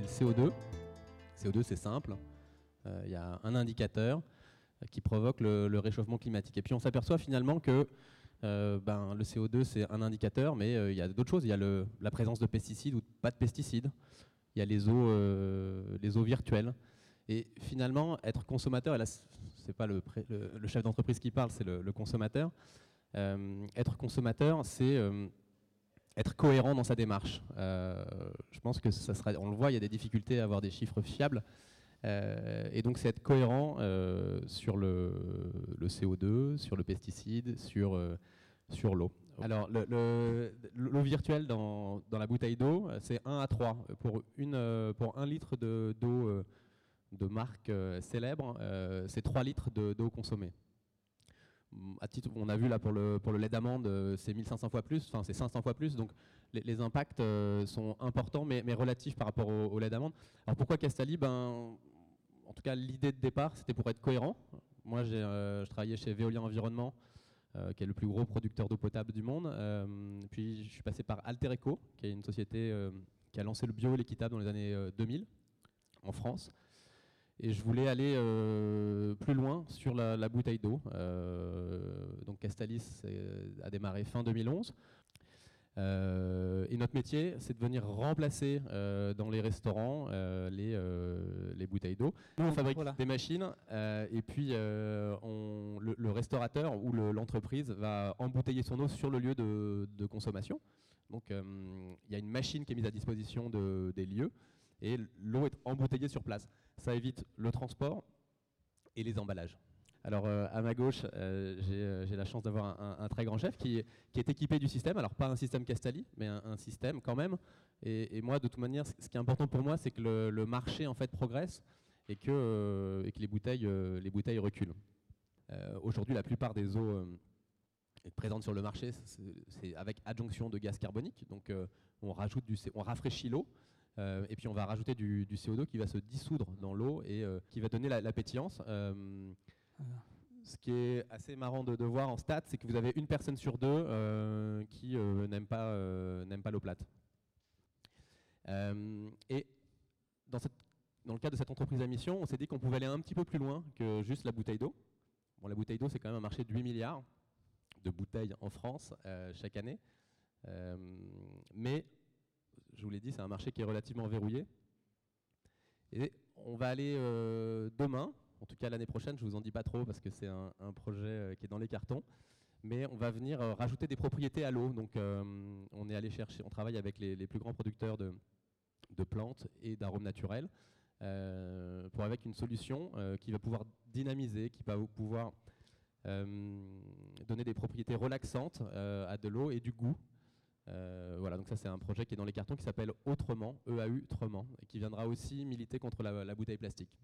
s'appelle CO2. CO2, c'est simple. Il y a un indicateur qui provoque le réchauffement climatique. Et puis on s'aperçoit finalement que le CO2, c'est un indicateur, mais il y a d'autres choses. Il y a la présence de pesticides ou pas de pesticides. Il y a les eaux virtuelles. Et finalement, être consommateur, et là, ce n'est pas le chef d'entreprise qui parle, c'est le consommateur. Être consommateur, c'est être cohérent dans sa démarche. Je pense que ça sera, on le voit, il y a des difficultés à avoir des chiffres fiables. Et donc c'est être cohérent sur le CO2, sur le pesticide, sur l'eau. Alors l'eau virtuelle dans la bouteille d'eau, c'est 1 à 3. Pour 1 litre d'eau de marque célèbre, c'est 3 litres d'eau consommée. À titre, on a vu là pour le lait d'amande, c'est 1500 fois plus, enfin c'est 500 fois plus, donc les impacts sont importants mais relatifs par rapport au lait d'amande. Alors pourquoi Castalli? En tout cas, l'idée de départ, c'était pour être cohérent. Moi, je travaillais chez Veolia Environnement, qui est le plus gros producteur d'eau potable du monde. Puis je suis passé par Altereco, qui est une société qui a lancé le bio et l'équitable dans les années 2000 en France. Et je voulais aller plus loin sur la bouteille d'eau. Donc Castalis a démarré fin 2011. Et notre métier, c'est de venir remplacer dans les restaurants les bouteilles d'eau. Nous, on fabrique des machines et puis le restaurateur ou l'entreprise va embouteiller son eau sur le lieu de consommation. Donc il y a une machine qui est mise à disposition des lieux et l'eau est embouteillée sur place. Ça évite le transport et les emballages. Alors à ma gauche, j'ai la chance d'avoir un très grand chef qui est équipé du système. Alors pas un système Castalli, mais un système quand même. Et moi, de toute manière, ce qui est important pour moi, c'est que le marché en fait progresse et que les bouteilles reculent. Aujourd'hui, la plupart des eaux présentes sur le marché, c'est avec adjonction de gaz carbonique. Donc on rafraîchit l'eau. Et puis on va rajouter du CO2 qui va se dissoudre dans l'eau et qui va donner la pétillance. Ce qui est assez marrant de voir en stats, c'est que vous avez une personne sur deux qui n'aime pas l'eau plate. Et dans le cadre de cette entreprise à mission, on s'est dit qu'on pouvait aller un petit peu plus loin que juste la bouteille d'eau. Bon, la bouteille d'eau, c'est quand même un marché de 8 milliards de bouteilles en France chaque année. Mais je vous l'ai dit, c'est un marché qui est relativement verrouillé. Et on va aller demain, en tout cas l'année prochaine, je ne vous en dis pas trop parce que c'est un projet qui est dans les cartons, mais on va venir rajouter des propriétés à l'eau. Donc on est allé chercher, on travaille avec les plus grands producteurs de plantes et d'arômes naturels avec une solution qui va pouvoir dynamiser, qui va pouvoir donner des propriétés relaxantes à de l'eau et du goût. Voilà, donc ça c'est un projet qui est dans les cartons qui s'appelle Autrement, EAU Trement, et qui viendra aussi militer contre la bouteille plastique.